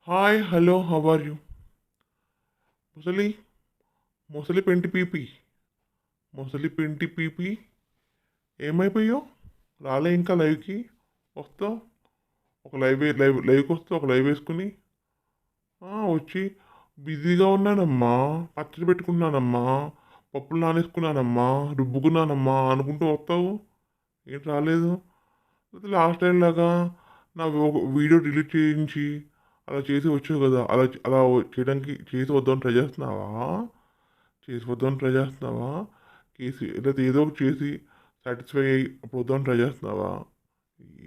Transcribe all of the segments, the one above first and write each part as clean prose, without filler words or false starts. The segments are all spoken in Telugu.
Hi hello how are you? ముసలి ముసలి పెంటి పీపి ముసలి పెంటి పీపి ఏమైపోయావు? రాలే ఇంకా లైవ్కి వస్తావు? ఒక లైవ్కి వస్తావు, ఒక లైవ్ వేసుకుని వచ్చి బిజీగా ఉన్నానమ్మా, పచ్చడి పెట్టుకున్నానమ్మా, పప్పులు నానేసుకున్నానమ్మా, రుబ్బుకున్నానమ్మా అనుకుంటూ వస్తావు. ఏంటి రాలేదు? లాస్ట్ టైం లాగా నా ఒక వీడియో డిలీట్ చేయించి అలా చేసి వచ్చావు కదా, అలా చేయడానికి చేసి వద్దామని ట్రై చేస్తున్నావా? చేసి వద్దామని ట్రై చేస్తున్నావా? లేదా ఏదో ఒకటి చేసి సాటిస్ఫై అయ్యి అప్పుడు వద్దామని ట్రై చేస్తున్నావా?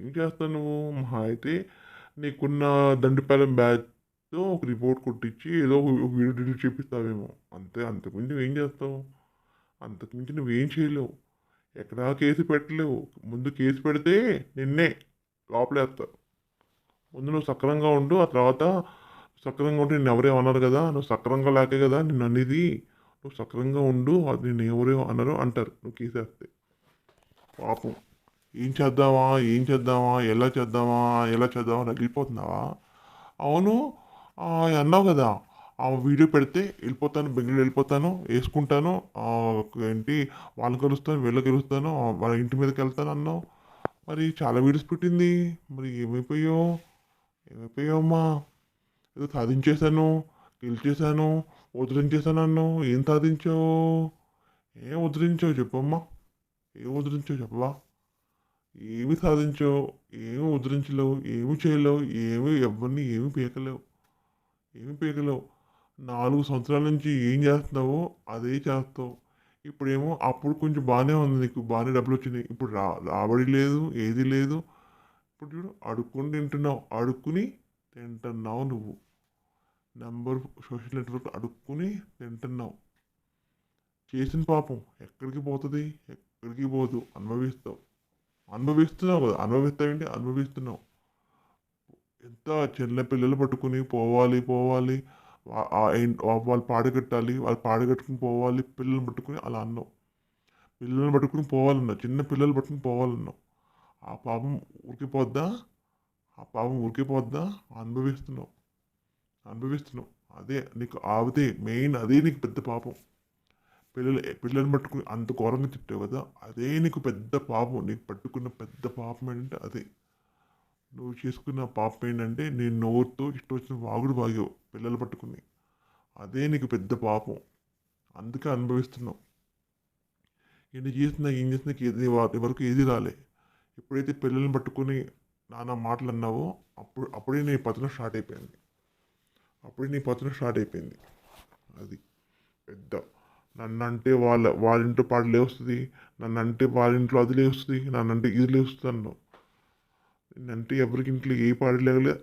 ఏం చేస్తావు నువ్వు? మహా అయితే నీకున్న దండిపాలెం బ్యాచ్తో ఒక రిపోర్ట్ కొట్టించి ఏదో ఒక వీడియో డిలీట్ చేపిస్తావేమో, అంతే. అంతకుమించి నువ్వేం చేస్తావు? అంతకుమించి నువ్వేం చేయలేవు. ఎక్కడా కేసు పెట్టలేవు. ముందు కేసు పెడితే నిన్నే లోపలేస్తారు. ముందు నువ్వు సక్రంగా ఉండు, ఆ తర్వాత సక్రంగా ఉంటే నిన్ను ఎవరే అన్నారు కదా, నువ్వు సక్రంగా లేకే కదా నిన్ను అనేది. నువ్వు సక్రంగా ఉండు, అది నిన్ను ఎవరే అన్నారు అంటారు నువ్వు కేసేస్తే. పాపం. ఏం చేద్దామా, ఏం చేద్దామా, ఎలా చేద్దామా రగిలిపోతున్నావా? అవును. అన్నావు కదా, ఆ వీడియో పెడితే వెళ్ళిపోతాను, బెంగళూరు వెళ్ళిపోతాను, వేసుకుంటాను, ఏంటి వాళ్ళని కలుస్తాను, వీళ్ళని కలుస్తాను, వాళ్ళ ఇంటి మీదకి వెళ్తాను అన్నావు. మరి చాలా వీడియోస్ పెట్టింది. మరి ఏమైపోయావమ్మా? ఏదో సాధించేశాను, గెలిచేశాను, ఉద్ధరించేశాను అన్నావు. ఏం సాధించావు? ఏం ఉద్ధరించావు చెప్పమ్మా? ఏం ఉద్ధరించావు చెప్పవా? ఏమి సాధించావు? ఏమి ఉద్ధరించలేవు, ఏమి చేయలేవు, ఏమి పీకలేవు. 4 సంవత్సరాల నుంచి ఏం చేస్తున్నావో అదే చేస్తావు. ఇప్పుడేమో అప్పుడు కొంచెం బాగానే ఉంది, నీకు బాగానే డబ్బులు వచ్చినాయి. ఇప్పుడు రాబడి లేదు, ఏది లేదు. ఇప్పుడు చూడు, అడుక్కుని తింటున్నావు నువ్వు. నెంబర్ సోషల్ నెట్వర్క్ అడుక్కుని తింటున్నావు. చేసిన పాపం ఎక్కడికి పోతుంది? ఎక్కడికి పోదు. అనుభవిస్తున్నావు కదా, అనుభవిస్తున్నావు. ఎంత చిన్న పిల్లలు పట్టుకుని పోవాలి, వాళ్ళు పాడగట్టాలి, వాళ్ళు పాడగట్టుకుని పోవాలి, పిల్లల్ని పట్టుకుని అలా అన్నావు. పిల్లల్ని పట్టుకుని పోవాలన్నావు, చిన్న పిల్లలు పట్టుకుని పోవాలన్నావు. ఆ పాపం ఉరికిపోద్దా? ఆ పాపం అనుభవిస్తున్నావు. అనుభవిస్తున్నావు. అదే నీకు పెద్ద పాపం. పిల్లల్ని పట్టుకుని అంత ఘోరంగా తిట్టావు కదా, అదే నీకు పెద్ద పాపం. నీకు పట్టుకున్న పెద్ద పాపం ఏంటంటే అదే. నువ్వు చేసుకున్న పాపం ఏంటంటే నేను నోరుతో ఇష్టం వచ్చిన వాగుడు వాగావు పిల్లలు పట్టుకుని. అదే నీకు పెద్ద పాపం. అందుకే అనుభవిస్తున్నావు. ఏం చేసినా వరకు ఏది రాలే. ఎప్పుడైతే పిల్లల్ని పట్టుకుని నానా మాటలు అన్నావో అప్పుడే నీ పతనం స్టార్ట్ అయిపోయింది. అది పెద్ద. నన్నంటే వాళ్ళ ఇంట్లో పాట లేస్తుంది, నన్నంటే వాళ్ళ ఇంట్లో అది లేస్తుంది, నన్నంటే ఇది లేస్తుంది అన్నావు. నిన్నంటే ఎవరికి ఇంట్లో ఏ పాట లేవలే,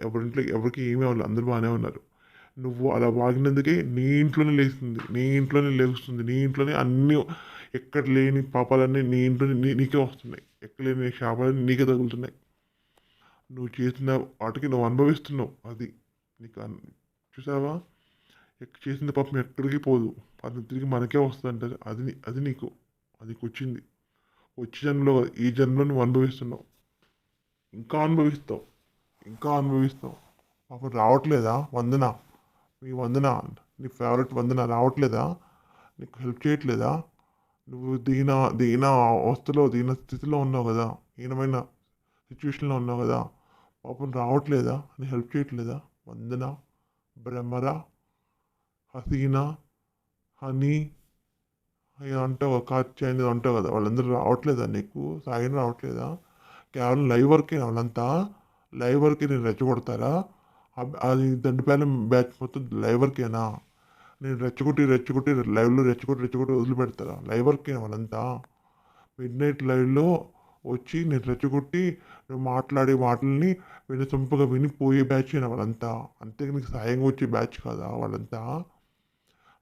ఎవరికి ఏమీ అవ్వలేదు, అందరూ బాగానే ఉన్నారు. నువ్వు అలా వాగినందుకే నీ ఇంట్లోనే లేస్తుంది, నీ ఇంట్లోనే అన్నీ, ఎక్కడ లేని పాపాలన్నీ నీ ఇంట్లో నీకే వస్తున్నాయి, ఎక్కడ లేని శాపాలన్నీ నీకే తగులుతున్నాయి. నువ్వు చేసిన వాటికి నువ్వు అనుభవిస్తున్నావు. అది నీకు చూసావా? చేసిన పాపం ఎక్కడికి పోదు, అది తిరిగి మనకే వస్తుంది అంటారు. అది నీకు వచ్చింది. వచ్చే జన్మలో ఈ జన్మలో నువ్వు అనుభవిస్తున్నావు. ఇంకా అనుభవిస్తావు, పాపం రావట్లేదా వందన? నీ ఫేవరెట్ వందన రావట్లేదా? నీకు హెల్ప్ చేయట్లేదా? నువ్వు దీన అవస్థలో, దీన స్థితిలో ఉన్నావు కదా, హీనమైన సిచ్యువేషన్లో ఉన్నావు కదా, పాపం రావట్లేదా? నీ హెల్ప్ చేయట్లేదా? వందన, భ్రమర, హసీనా, హనీ అంటావు, కాచి అనేది అంటావు కదా, వాళ్ళందరూ రావట్లేదా? నీకు సాయం రావట్లేదా? కేవలం లైవ్ వర్కే వాళ్ళంతా. లైవ్ వర్కే నేను రెచ్చగొడతారా? అది దండిపాలెం బ్యాచ్ మొత్తం లైవ్ వర్కేనా? నేను రెచ్చగొట్టి లైవ్లో రెచ్చగొట్టి వదిలిపెడతారా? లైవ్ వర్కేనా వాళ్ళంతా? మిడ్ నైట్ లైవ్లో వచ్చి నేను రెచ్చగొట్టి నువ్వు మాట్లాడే మాటలని వినసొంపుగా విని పోయే బ్యాచ్ అయినా వాళ్ళంతా. అంతే, నీకు సాయంగా వచ్చే బ్యాచ్ కాదా వాళ్ళంతా?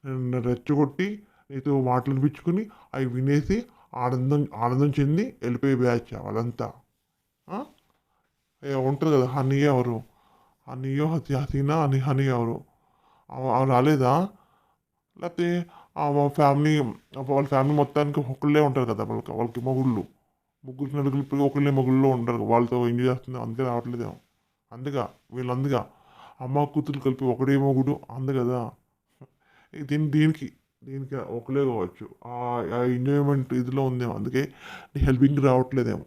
నేను రెచ్చగొట్టి నీతో మాటలు అనిపించుకుని అవి వినేసి ఆనందం చెంది వెళ్ళిపోయే బ్యాచ్ వాళ్ళంతా. ఉంటుంది కదా, హసీనా హనీ ఎవరు రాలేదా? లేకపోతే వాళ్ళ ఫ్యామిలీ మొత్తానికి ఒకళ్ళే ఉంటారు కదా, వాళ్ళకి ముగ్గురు నలుగురు ఒకళ్ళే మొగుళ్ళు ఉంటారు, వాళ్ళతో ఎంజాయ్ చేస్తుంది, అందుకే రావట్లేదేమో. అందుగా అమ్మ కూతురు కలిపి ఒకడే మొగుడు అంది కదా. దీనికి దీనికి ఒకలే కావచ్చు. ఆ ఎంజాయ్మెంట్ ఇదిలో ఉందేమో, అందుకే నీ హెల్పింగ్ రావట్లేదేమో.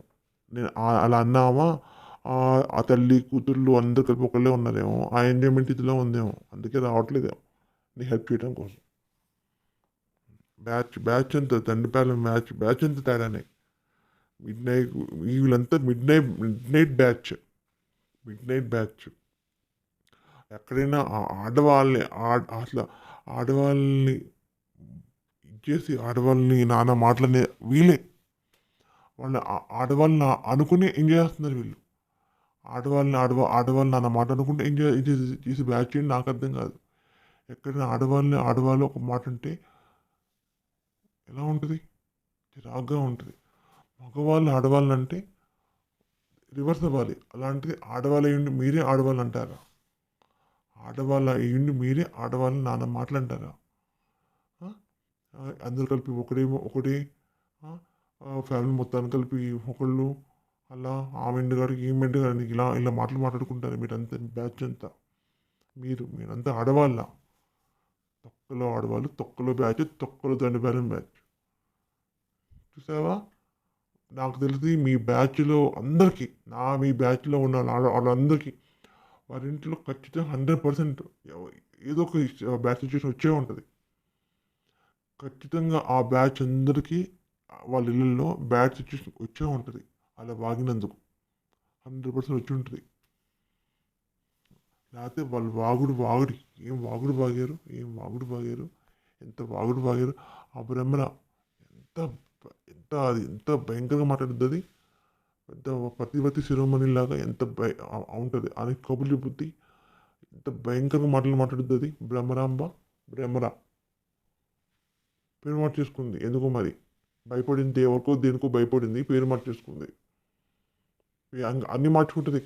నేను అలా అన్నామా, ఆ తల్లి కూతుర్లు అందరు కలిపి ఒకళ్ళే ఉన్నారేమో, ఆ ఎంజాయ్మెంట్ ఇదిలో ఉందేమో, అందుకే రావట్లేదేమో నీ హెల్ప్ చేయడం కోసం. బ్యాచ్ అంతా తండ్రిపాలెం బ్యాచ్ అంతా తేడానే. మిడ్ నైట్ వీళ్ళంతా మిడ్ నైట్ బ్యాచ్. ఎక్కడైనా ఆడవాళ్ళని అసలు ఆడవాళ్ళని ఇచ్చేసి ఆడవాళ్ళని నాన్న మాటలనే వీళ్ళే వాళ్ళ ఆడవాళ్ళని అనుకుని ఎంజాయ్ చేస్తున్నారు వీళ్ళు. ఆడవాళ్ళని నాన్న మాట అనుకుంటే ఎంజాయ్ చేసి బ్యాచ్ చేయండి. నాకు అర్థం కాదు. ఎక్కడైనా ఆడవాళ్ళు ఒక మాట అంటే ఎలా ఉంటుంది, చిరాగ్గా ఉంటుంది. ఆడవాళ్ళని అంటే రివర్స్ అవ్వాలి. అలాంటిది ఆడవాళ్ళు అయ్యుండి మీరే ఆడవాళ్ళు అంటారా? ఆడవాళ్ళ అయ్యుండి మీరే ఆడవాళ్ళని నాన్న మాటలు అంటారా? అందరు కలిపి ఒకటే ఫ్యామిలీ మొత్తాన్ని కలిపి ఒకళ్ళు అలా ఆ మెండుగాడికి ఈ మెండుగాడికి ఇలా మాట్లాడుకుంటారు. మీరంతా బ్యాచ్ అంతా మీరంతా ఆడవాళ్ళ. తొక్కలో ఆడవాళ్ళు, తొక్కలో బ్యాచ్, తొక్కలో దండపాలెం బ్యాచ్. చూసావా? నాకు తెలిసి మీ బ్యాచ్లో అందరికీ, మీ బ్యాచ్లో ఉన్న వాళ్ళందరికీ వారి ఇంట్లో ఖచ్చితంగా 100% ఏదో ఒక బ్యాచ్ సిచ్యువేషన్ వచ్చే ఉంటుంది. ఖచ్చితంగా ఆ బ్యాచ్ అందరికీ వాళ్ళ ఇళ్ళల్లో బ్యాచ్ సిచ్యువేషన్ వచ్చే ఉంటుంది. అలా వాగినందుకు 100% వచ్చి ఉంటుంది. లేకపోతే వాళ్ళు వాగుడు ఏం వాగుడు వాగారు, ఎంత వాగుడు వాగారు. ఆ బ్రహ్మణ ఎంత ఎంత భయంకరంగా మాట్లాడుతుంది అది. పెద్ద పతివతి శిరోమణి లాగా ఎంత ఉంటుంది అని కబుర్లు బుద్ధి. ఎంత భయంకరంగా మాట్లాడుతుంది అది. బ్రహ్మరా పేరు మార్చేసుకుంది. ఎందుకు మరి భయపడింది, ఎవరికో దేనికో భయపడింది, పేరు మార్చేసుకుంది. అన్నీ మార్చుకుంటుంది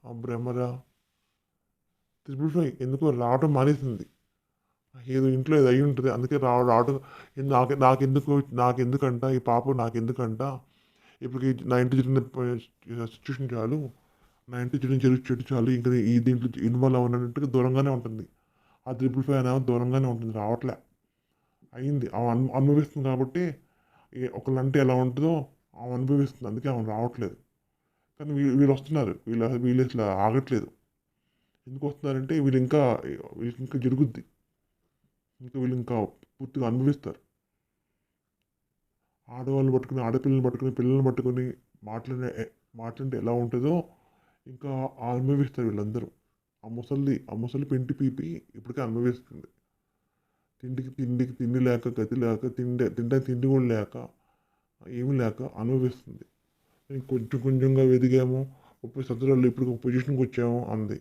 ఆ బ్రహ్మరా. 555 ఎందుకో రావడం మానేసింది. ఏదో ఇంట్లో ఏదో అయి ఉంటుంది, అందుకే రావడం. నాకెందుకంట ఈ పాప, నాకెందుకంట ఇప్పుడు నా ఇంటి జరిగిన సిచ్యువేషన్ చాలు, నా ఇంటి జరిగిన చెడు చాలు, ఇంకా ఈ దీంట్లో ఇన్వాల్వ్ అవ్వనట్టుగా దూరంగానే ఉంటుంది. ఆ 555 అనేమో దూరంగానే ఉంటుంది, రావట్లే. అయింది అనుభవిస్తుంది కాబట్టి ఒకళ్ళంటే ఎలా ఉంటుందో ఆమె అనుభవిస్తుంది, అందుకే ఆమె రావట్లేదు. కానీ వీళ్ళు వస్తున్నారు, వీళ్ళు అసలు ఆగట్లేదు. ఎందుకు వస్తున్నారంటే వీళ్ళకి ఇంకా జరుగుద్ది, వీళ్ళు ఇంకా పూర్తిగా అనుభవిస్తారు. ఆడపిల్లల్ని పట్టుకుని పిల్లల్ని పట్టుకొని మాట్లాడితే ఎలా ఉంటుందో ఇంకా అనుభవిస్తారు వీళ్ళందరూ. ఆ ముసలి పెంటి పీపి ఇప్పటికే అనుభవిస్తుంది. తిండి లేక, గతి లేక, తిండి కూడా లేక, ఏమీ లేక అనుభవిస్తుంది. కొంచెంగా ఎదిగాము, 30 సంవత్సరాలు ఇప్పుడు ఒక పొజిషన్కి వచ్చాము అంది.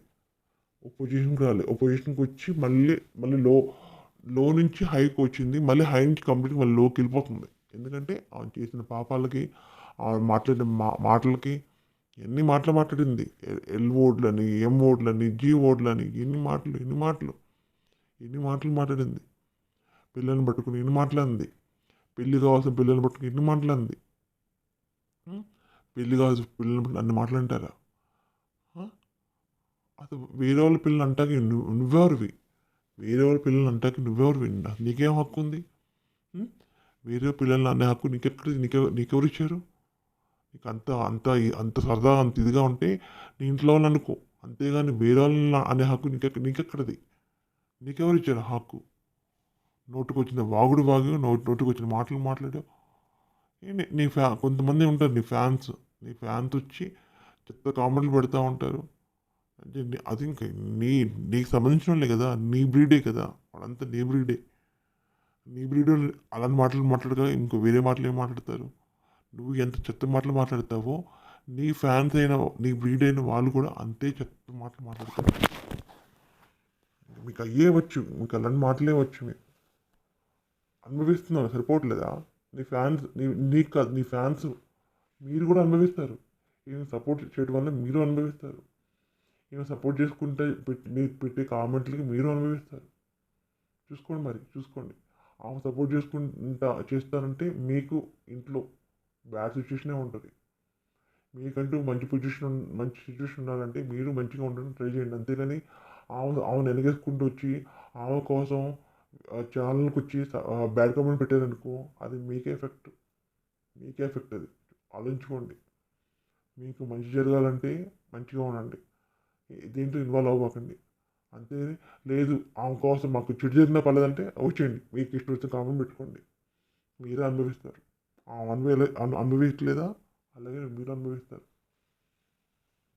ఒక పొజిషన్కి రాలేదు. ఒక పొజిషన్కి వచ్చి మళ్ళీ లో నుంచి హైకి వచ్చింది. మళ్ళీ హై నుంచి కంప్లీట్గా మళ్ళీ లోకి వెళ్ళిపోతుంది. ఎందుకంటే ఆమె చేసిన పాపాలకి, ఆమె మాట్లాడిన మాటలకి ఎన్ని మాటలు మాట్లాడింది. ఎల్ ఓడ్లని, ఎం ఓడ్లని, జీ ఓడ్లని, ఎన్ని మాటలు మాట్లాడింది. పిల్లల్ని పట్టుకుని ఎన్ని మాట్లాడింది. పెళ్లి కావాల్సిన పిల్లల్ని పట్టుకుని ఎన్ని మాట్లాడింది. పెళ్లి కావాల్సిన పిల్లల్ని పట్టుకుని అన్ని మాట్లాంటారా? అసలు వేరే వాళ్ళ పిల్లలు అంటాకి నువ్వెవరివి? వేరే వాళ్ళ పిల్లలు అంటాకి నువ్వెవరివి? నీకేం హక్కు ఉంది? వేరే పిల్లల్ని అనే హక్కు నీకెవరు ఇచ్చారు? నీకు అంత సరదా, అంత ఇదిగా ఉంటే నీ ఇంట్లో వాళ్ళు అనుకో, అంతేగాని వేరే వాళ్ళని అనే హక్కు నీకెక్కడది? నీకెవరు ఇచ్చారు హక్కు? నోటుకొచ్చిన వాగుడు నోటుకొచ్చిన మాటలు మాట్లాడావు. కొంతమంది ఉంటారు నీ ఫ్యాన్స్ వచ్చి చెత్త కామెంట్లు పెడతా ఉంటారు. అది ఇంకా నీకు సంబంధించిన వాళ్ళే కదా, నీ బ్రీడే కదా, వాళ్ళంతా నీ బ్రీడే అలాంటి మాటలు మాట్లాడగా ఇంకో వేరే మాటలు ఏం మాట్లాడతారు? నువ్వు ఎంత చెత్త మాటలు మాట్లాడతావో నీ ఫ్యాన్స్ అయిన, నీ బ్రీడ్ అయిన వాళ్ళు కూడా అంతే చెత్త మాటలు మాట్లాడతారు. మీకు అయ్యే వచ్చు, మీకు అలాంటి మాటలే వచ్చు. మీరు అనుభవిస్తున్నారు, సరిపోవట్లేదా? నీ ఫ్యాన్స్ నీకు కాదు, నీ ఫ్యాన్స్ మీరు కూడా అనుభవిస్తారు. ఈయన సపోర్ట్ చేయడం వల్ల మీరు అనుభవిస్తారు. ఈయన సపోర్ట్ చేసుకుంటే మీరు పెట్టే కామెంట్లకి మీరు అనుభవిస్తారు. చూసుకోండి. ఆమె సపోర్ట్ చేస్తారంటే మీకు ఇంట్లో బ్యాడ్ సిచ్యువేషనే ఉంటుంది. మీకంటూ మంచి సిచ్యువేషన్ ఉండాలంటే మీరు మంచిగా ఉండడం ట్రై చేయండి. అంతేగాని ఆమెను వెనకేసుకుంటూ వచ్చి ఆమె కోసం ఛానల్‌కి వచ్చి బ్యాడ్ కామెంట్ పెట్టారనుకో అది మీకే ఎఫెక్ట్ అది. ఆలోచించుకోండి. మీకు మంచి జరగాలంటే మంచిగా ఉండండి. దీంట్లో ఇన్వాల్వ్ అవ్వకండి. అంతేగాని లేదు ఆమె కోసం మాకు చెడు జరిగినా పర్లేదంటే వచ్చేయండి. మీకు ఇష్టం వచ్చిన కామెంట్ పెట్టుకోండి. మీరే అనుభవిస్తారు. ఆమె అనుభవించలేదా? అలాగే మీరు అనుభవిస్తారు.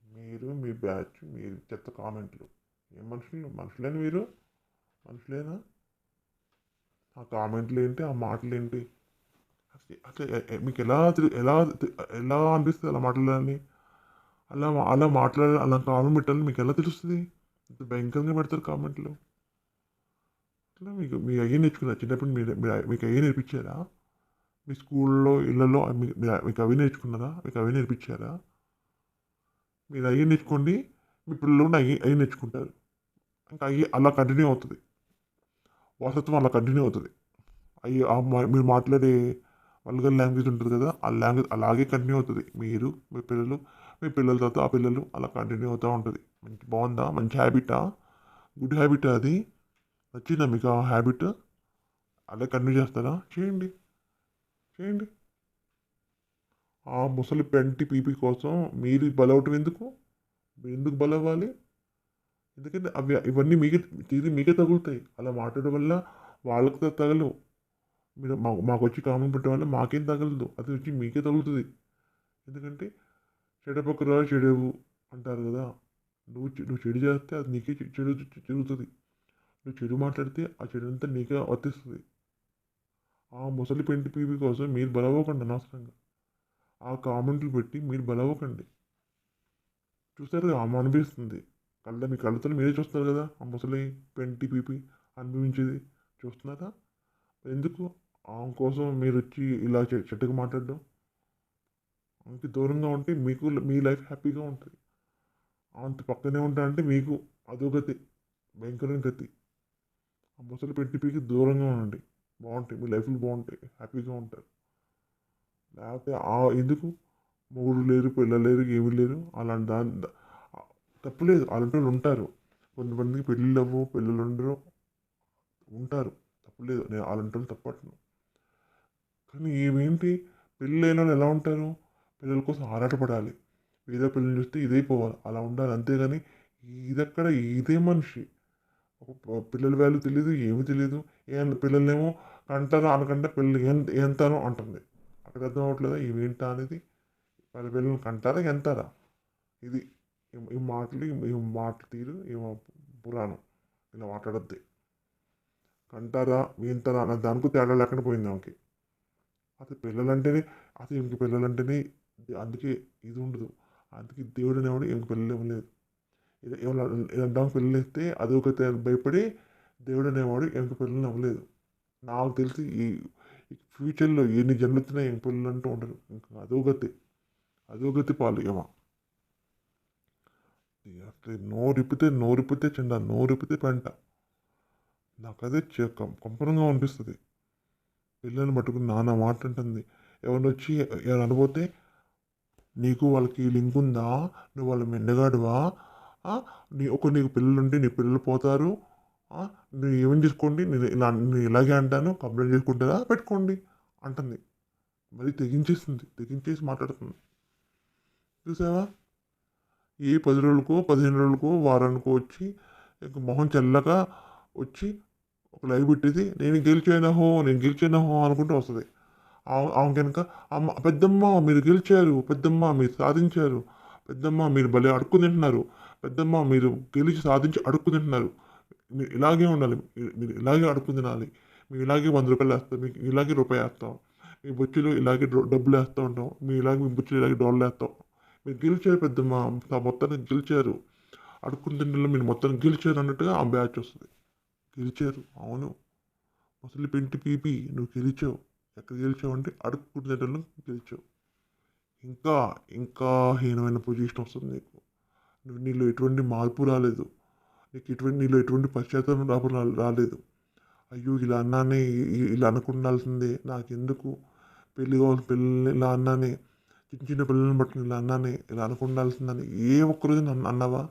మీరు మీ బ్యాచ్ మీరు చెత్త కామెంట్లు. ఏం మనుషులేనా మీరు? మనుషులేనా? ఆ కామెంట్లు ఏంటి? ఆ మాటలు ఏంటి? అసలు మీకు ఎలా అనిపిస్తుంది అలా మాట్లాడాలని? అలా మాట్లాడాలి అలా కామెంట్ పెట్టాలని మీకు ఎలా తెలుస్తుంది? ఇంత భయంకరంగా పెడతారు కామెంట్లు. అట్లా మీ అయ్యే నేర్చుకున్నారు చిన్నప్పుడు మీకు అయ్యే నేర్పించారా? మీ స్కూల్లో ఇళ్ళల్లో మీకు అవి నేర్చుకున్నారా? మీకు అవి నేర్పించారా? మీరు అయ్యే నేర్చుకోండి. మీ పిల్లలు కూడా అయ్యే నేర్చుకుంటారు. ఇంకా అయ్యి అలా కంటిన్యూ అవుతుంది. వారసత్వం అలా కంటిన్యూ అవుతుంది. మీరు మాట్లాడే వల్గర్ లాంగ్వేజ్ ఉంటుంది కదా ఆ లాంగ్వేజ్ అలాగే కంటిన్యూ అవుతుంది. మీరు మీ పిల్లల తర్వాత ఆ పిల్లలు అలా కంటిన్యూ అవుతూ ఉంటుంది. బాగుందా? మంచి హ్యాబిటా? గుడ్ హ్యాబిటా అది? నచ్చిందా మీకు ఆ హ్యాబిట్? అలా కంటిన్యూ చేస్తారా? చేయండి. చేయండి. ఆ ముసలి పెంటి పీపీ కోసం మీరు బలవటం ఎందుకు? మీరు ఎందుకు బలవ్వాలి? ఎందుకంటే ఇవన్నీ మీకే తగులుతాయి. అలా మాట్లాడడం వల్ల వాళ్ళకి తగలవు. మీరు మాకు వచ్చి కామెంట్ పెట్టడం వల్ల మాకేం తగలదు. అది వచ్చి మీకే తగులుతుంది. ఎందుకంటే చెడపక్కరా చెడవు అంటారు కదా. నువ్వు చెడు చేస్తే అది నీకే జరుగుతుంది. నువ్వు చెడు మాట్లాడితే ఆ చెడు అంతా నీకే వర్తిస్తుంది. ఆ ముసలి పెంటి పీపీ కోసం మీరు బలవ్వకండి అనవసరంగా. ఆ కామెంట్లు పెట్టి మీరు బలవ్వకండి. చూసారు ఆమె అనిపిస్తుంది. మీ కళ్ళతో మీరే చూస్తారు కదా ఆ ముసలి పెంటి పీపీ అనుభవించేది చూస్తున్నారా? ఎందుకు ఆమె కోసం మీరు వచ్చి ఇలా చెట్టుగా మాట్లాడడం? ఆమెకి దూరంగా ఉంటే మీ లైఫ్ హ్యాపీగా ఉంటుంది. అంత పక్కనే ఉంటా అంటే మీకు అదో గతి, భయంకరమైన గతి. ఆ ముసలి పెంటి పీకి దూరంగా ఉండండి. బాగుంటాయి మీ లైఫ్లు బాగుంటాయి, హ్యాపీగా ఉంటారు. లేకపోతే ఎందుకు మొగుడు లేరు, పిల్లలు లేరు, ఏమీ లేరు అలాంటి తప్పులేదు. అలాంటి వాళ్ళు ఉంటారు. కొంతమందికి పెళ్ళిళ్ళు అవ్వవు, పిల్లలు ఉండరు, ఉంటారు. తప్పులేదు. నేను అలాంటి వాళ్ళు తప్పట్ను. కానీ ఏమేంటి పెళ్ళైన వాళ్ళు ఎలా ఉంటారు? పిల్లల కోసం ఆరాటపడాలి. ఏదో పిల్లల్ని చూస్తే ఇదైపోవాలి అలా ఉండాలి. అంతేగాని ఇదెక్కడ ఇదే మనిషి పిల్లల వాల్యూ తెలియదు, ఏమీ తెలియదు. పిల్లల్నేమో కంటారా అనకంటే పిల్లలు ఎంతానో అంటుంది. అక్కడ అర్థం అవ్వట్లేదా ఇవేంటా అనేది? వాళ్ళ పిల్లల్ని కంటారా ఎంతారా? ఇది ఈ మాట తీరు ఏమో పురాణం ఇలా మాట్లాడద్ది. కంటారా ఏంటారా అన్న దానికి తేడా లేకుండా పోయింది ఆమెకి. అసలు పిల్లలంటేనే అసలు ఇంక పిల్లలంటేనే అందుకే ఇది ఉండదు. అందుకే దేవుడు అనేవాడు ఇంక పిల్లలు ఇవ్వలేదు. ఇలాంటి పిల్లలు ఇస్తే అదొక భయపడి దేవుడు అనేవాడు ఇంక పిల్లల్ని ఇవ్వలేదు. నాకు తెలిసి ఈ ఫ్యూచర్లో ఎన్ని జన్మెత్తినా ఇంక పిల్లలు అంటూ ఉండరు. ఇంకా అధోగతి పాలు ఏమో. అసలు నోరిప్పితే చెండ, నోరిప్పితే పెంట. నాకు అదే కంపనంగా అనిపిస్తుంది. పిల్లల్ని పట్టుకుని నానా మాట అంటుంది. ఎవరిని వచ్చి ఎవరు అనబోతే నీకు వాళ్ళకి లింక్ ఉందా? నువ్వు వాళ్ళ మెండగాడువా? నీకు పిల్లలు ఉంటే నీ పిల్లలు పోతారు. నువ్వు ఏమని చేసుకోండి, నేను ఇలాగే అంటాను, కంప్లైంట్ చేసుకుంటారా పెట్టుకోండి అంటుంది. మరి తెగించేసి మాట్లాడుతుంది. చూసావా? ఏ 10 రోజులకో 15 రోజులకో వారానికో వచ్చి ఇంక మొహం చల్లగా వచ్చి ఒక లైవ్ పెట్టేది నేను గెలిచానహో అనుకుంటూ వస్తుంది. ఆమె కనుక పెద్దమ్మ మీరు గెలిచారు, పెద్దమ్మ మీరు సాధించారు, పెద్దమ్మ మీరు భలే అడుక్కు తింటున్నారు, పెద్దమ్మ మీరు గెలిచి సాధించి అడుక్కు తింటున్నారు, మీరు ఇలాగే ఉండాలి, మీరు ఇలాగే అడుక్కు తినాలి, మీరు ఇలాగే 100 రూపాయలు వేస్తాం, మీకు ఇలాగే రూపాయి వేస్తాం, మీ బొచ్చులు ఇలాగే డబ్బులు వేస్తూ ఉంటాం, మీ బొచ్చులు ఇలాగే డాలర్లు వేస్తాం. మీరు గెలిచారు పెద్దమ్మ, మొత్తాన్ని గెలిచారు, అడుక్కుని తిండిలో మీరు మొత్తాన్ని గెలిచారు అన్నట్టుగా ఆ బ్యాచ్ వస్తుంది. గెలిచారు, అవును, ముసలి పెంటి పీపీ నువ్వు గెలిచావు. ఎక్కడ గెలిచావు అంటే అడుక్కుని తిండిలో గెలిచావు. ఇంకా ఇంకా హీనమైన పొజిషన్ వస్తుంది నీకు. నీలో ఎటువంటి మార్పు రాలేదు. నీలో ఎటువంటి పశ్చాత్తాపం రాలేదు. అయ్యో ఇలా అన్నానే, ఇలా అనుకుండాల్సిందే, నాకెందుకు పెళ్ళి కావాలి, పిల్లల్ని ఇలా అన్నానే, చిన్న చిన్న పిల్లల్ని పట్టుకుని ఇలా అన్నానే, ఇలా అనుకుండాల్సిందని ఏ ఒక్కరోజు నన్ను అన్నావా?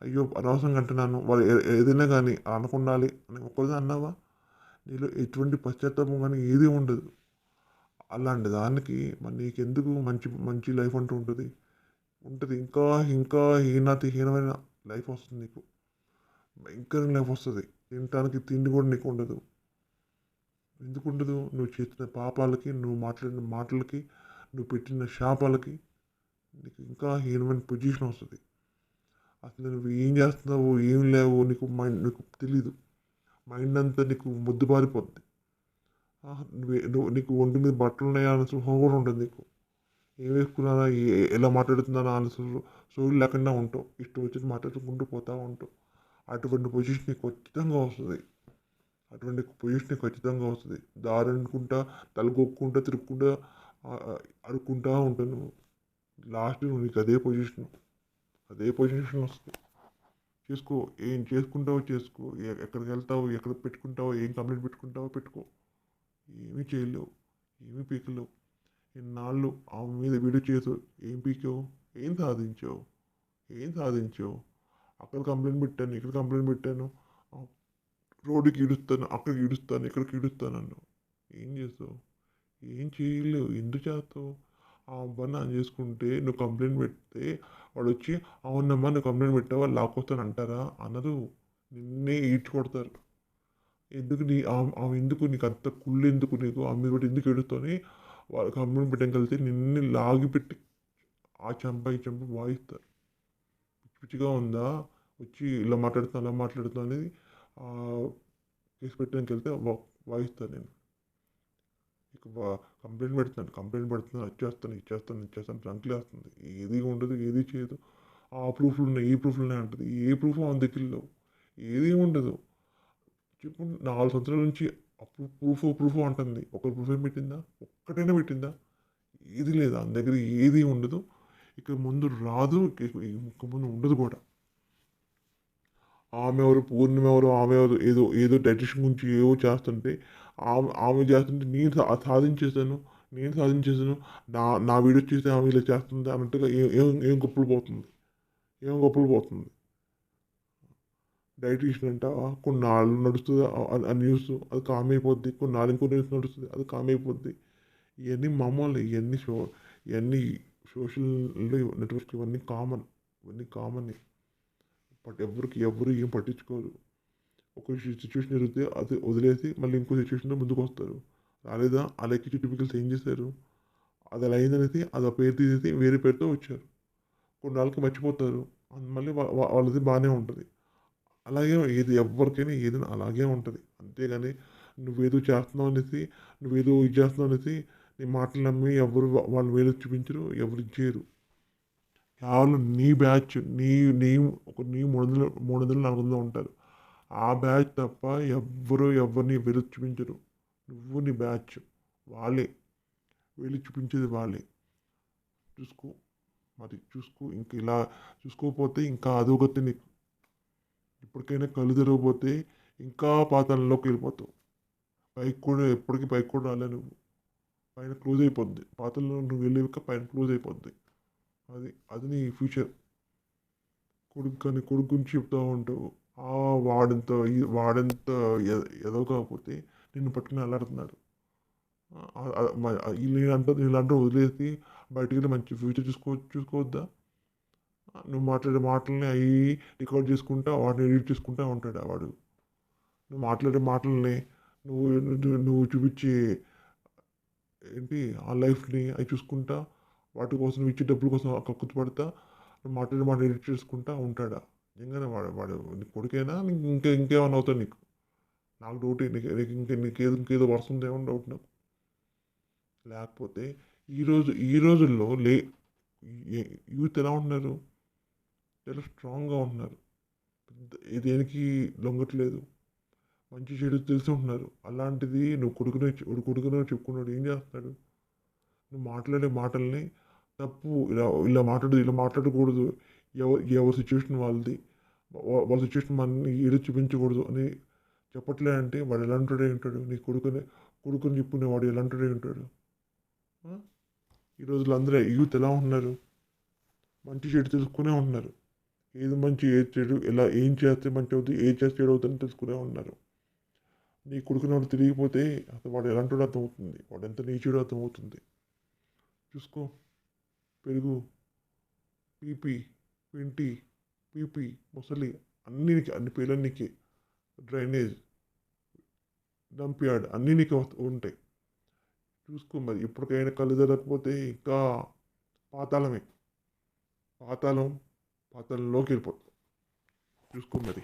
అయ్యో అనవసరంగా అంటున్నాను వాళ్ళు ఏదైనా కానీ అనుకుండాలి అని ఒక్కరోజు అన్నావా? నీలో ఎటువంటి పశ్చాత్తాపం కానీ ఏది ఉండదు. అలాంటి దానికి మరి నీకెందుకు మంచి మంచి లైఫ్ అంటూ ఉంటుంది? ఉంటుంది. ఇంకా ఇంకా హీనమైన లైఫ్ వస్తుంది నీకు. భయంకరమైన లైఫ్ వస్తుంది. తినటానికి తిండి కూడా నీకు ఉండదు. ఎందుకు ఉండదు? నువ్వు చేసిన పాపాలకి, నువ్వు మాట్లాడిన మాటలకి, నువ్వు పెట్టిన శాపాలకి నీకు ఇంకా హీనమైన పొజిషన్ వస్తుంది. అసలు నువ్వు ఏం చేస్తున్నావు, ఏం లేవు నీకు తెలీదు. మైండ్ అంతా నీకు ముద్దుబారిపోద్ది. నీకు ఒంటి మీద బట్టలు ఉన్నాయా అన్న స్పృహ కూడా ఉంటుంది నీకు. ఏం వేసుకున్నానా, ఎలా మాట్లాడుతున్నానా అన్న సోయి లేకుండా ఉంటావు. ఇష్టం వచ్చి మాట్లాడుకుంటూ పోతూ ఉంటావు. అటువంటి పొజిషన్ నీకు ఖచ్చితంగా వస్తుంది. అటువంటి పొజిషన్ నీకు ఖచ్చితంగా వస్తుంది. దారి అనుకుంటా, తలకొక్కుంటా, తిరుక్కుంటా, అడుక్కుంటా ఉంటావు నువ్వు. లాస్ట్ నువ్వు నీకు అదే పొజిషన్ వస్తుంది. చేసుకో, ఏం చేసుకుంటావో చేసుకో, ఎక్కడికి వెళ్తావో, ఎక్కడ పెట్టుకుంటావో, ఏం కంప్లైంట్ పెట్టుకుంటావో పెట్టుకో. ఏమీ చేయలేవు, ఏమీ పీకలేవు. ఇన్నాళ్ళు ఆమె మీద వీడియో చేసావు, ఏం పీకావు, ఏం సాధించావు? అక్కడ కంప్లైంట్ పెట్టాను, ఇక్కడ కంప్లైంట్ పెట్టాను, రోడ్డుకి ఈడుస్తాను, అక్కడికి ఈడుస్తాను, ఇక్కడికి ఈడుస్తాను అన్నావు. ఏం చేస్తావు? ఏం చేయలేవు. ఎందుకు చేస్తావు? ఆ అబ్బాయిని ఆన్ చేసుకుంటే నువ్వు కంప్లైంట్ పెడితే వాడు వచ్చి అవునమ్మా నువ్వు కంప్లైంట్ పెట్టావా లాక్కొస్తాను అంటారా? అనరు. నిన్నే ఈడ్చి కొడతారు. ఎందుకు ఆమె ఎందుకు నీకు అంత కుళ్ళు, ఎందుకు నీకు ఆమె మీద ఎందుకు ఏడుస్తావు? వాళ్ళు కంప్లైంట్ పెట్టడం కలిసి నిన్ను లాగిపెట్టి ఆ ఈ చెంప వాయిస్తారు. పిచ్చి పిచ్చిగా ఉందా? వచ్చి ఇలా మాట్లాడుతున్నా అలా మాట్లాడుతున్నా అనేది కేసు పెట్టడానికి వెళ్తే వాయిస్తాను నేను. ఇక కంప్లైంట్ పెడుతున్నాను, ఇచ్చేస్తాను రంకులు వేస్తుంది. ఏది ఉండదు, ఏది చేయదు. ఆ ప్రూఫ్లు ఉన్నాయి, ఈ ప్రూఫ్లు ఉన్నాయి అంటుంది. ఏ ప్రూఫ్ ఆమె దగ్గర లేవు, ఏది ఉండదు. చెప్పు, 4 సంవత్సరాల నుంచి ప్రూఫ్ అంటుంది. ఒక ప్రూఫ్ ఏం పెట్టిందా? ఒక్కటైనా పెట్టిందా? ఏది లేదు. ఆమె దగ్గర ఏది ఉండదు. ఇక ముందు రాదు, ఇక ముందు ఉండదు కూడా. పూర్ణిమ ఎవరు, ఆమె ఎవరు, ఏదో ఏదో డైటిషన్ గురించి ఏవో చేస్తుంటే ఆమె చేస్తుంటే నేను సాధించేసాను, నా వీడియో చేస్తే ఆమె ఇలా చేస్తుంది అన్నట్టుగా ఏం గొప్పలు పోతుంది. డైటిషన్ అంటావా, కొన్నాళ్ళు నడుస్తుంది ఆ న్యూస్, అది కామ్ అయిపోద్ది. కొన్నాళ్ళు ఇంకో న్యూస్ నడుస్తుంది, అది కామ్ అయిపోద్ది. ఇవన్నీ మామూలు, ఇవన్నీ సోషల్ నెట్వర్క్, ఇవన్నీ కామన్. బట్ ఎవరు ఏం పట్టించుకోరు. ఒక సిచ్యువేషన్ జరిగితే అది వదిలేసి మళ్ళీ ఇంకో సిచ్యువేషన్లో ముందుకు వస్తారు. రాలేదా, అలాగే టిపికల్స్ ఏం చేశారు? అది అలా అయిందనేసి అది ఆ పేరు తీసేసి వేరే పేరుతో వచ్చారు. కొన్నాళ్ళకి మర్చిపోతారు. మళ్ళీ వాళ్ళది బాగానే ఉంటుంది. అలాగే ఎవరికైనా ఏదైనా అలాగే ఉంటుంది. అంతేగాని నువ్వేదో చేస్తున్నావు అనేసి, నువ్వేదో ఇది చేస్తున్నావు అనేసి నీ మాటలు నమ్మి ఎవరు వాళ్ళు వేలు చూపించరు, ఎవరు చేయరు. కేవలం నీ బ్యాచ్, నీ నీ 300 400 ఉంటారు. ఆ బ్యాచ్ తప్ప ఎవరిని వెలు చూపించరు. నువ్వు నీ బ్యాచ్, వాళ్ళే వెలు చూపించేది వాళ్ళే. చూసుకో. ఇంక ఇలా చూసుకోకపోతే ఇంకా అదోగతి నీకు. ఇప్పటికైనా కళ్ళు తెరవకపోతే ఇంకా పాతాళంలోకి వెళ్ళిపోతావు. పైకి కూడా రాలే నువ్వు. పైన క్లోజ్ అయిపోద్ది. పాతాళంలో నువ్వు వెళ్ళాక పైన క్లోజ్ అయిపోద్ది. అది నీ ఫ్యూచర్. కొడుకు గురించి చెప్తూ ఉంటావు. వాడంత ఎదవ కాకపోతే నిన్ను పట్టుకుని అల్లాడుతున్నాడు. ఇలాంటి వదిలేసి బయటికి వెళ్ళి మంచి ఫ్యూచర్ చూసుకోవద్దా? నువ్వు మాట్లాడే మాటలని అవి రికార్డ్ చేసుకుంటా, వాటిని ఎడిట్ చేసుకుంటా ఉంటాడు వాడు. నువ్వు మాట్లాడే మాటలని నువ్వు చూపించే ఏంటి ఆ లైఫ్ని అవి చూసుకుంటా, వాటి కోసం ఇచ్చే డబ్బుల కోసం కక్కుతు పడతా, మాట్లాడే మాట ఎడిట్ చేసుకుంటా ఉంటాడా? నిజంగానే వాడు నీ కొడుకైనా ఇంకేమైనా అవుతాడు నీకు. నాకు డౌట్, ఇంకేదో వస్తుందేమో డౌట్ నాకు. లేకపోతే ఈ రోజుల్లో యూత్ ఎలా ఉంటున్నారు? చాలా స్ట్రాంగ్గా ఉంటున్నారు. దేనికి లొంగట్లేదు. మంచి చెడు తెలిసి ఉంటున్నారు. అలాంటిది నువ్వు కొడుకునే చెప్పుకున్నాడు ఏం చేస్తున్నాడు? నువ్వు మాట్లాడే మాటల్ని తప్పు, ఇలా మాట్లాడకూడదు, ఎవరి సిచ్యువేషన్ వాళ్ళది, వాళ్ళ సిచ్యువేషన్ మనని ఏదో చూపించకూడదు అని చెప్పట్లే అంటే వాడు ఎలాంటి ఉంటాడు? నీ కొడుకుని చెప్పుకునేవాడు ఎలాంటి ఉంటాడు? ఈ రోజుల్లో అందరూ యూత్ ఎలా ఉన్నారు, మంచి చెడు తెలుసుకునే ఉన్నారు. ఏది మంచి ఏది చెడు, ఎలా ఏం చేస్తే మంచి అవుతుంది, ఏది చేస్తే చెడు అవుతుందని తెలుసుకునే ఉన్నారు. నీ కొడుకుని వాడు తిరిగిపోతే అసలు వాడు ఎలాంటి వాడు అర్థమవుతుంది, వాడు ఎంత నీచుడు అర్థమవుతుంది. చూసుకో. పెరుగు, పీపీ, పింటి, పీపీ, ముసలి, అన్నీ నీకు, అన్ని పేర్లు నీకే. డ్రైనేజ్, డంప్ యార్డ్ అన్నీ నీకు ఉంటాయి. చూసుకో మరి. ఎప్పటికైనా కళ్ళు తెరకపోతే ఇంకా పాతాళమే. పాతాళంలోకి వెళ్ళిపోతాం. చూసుకో మరి.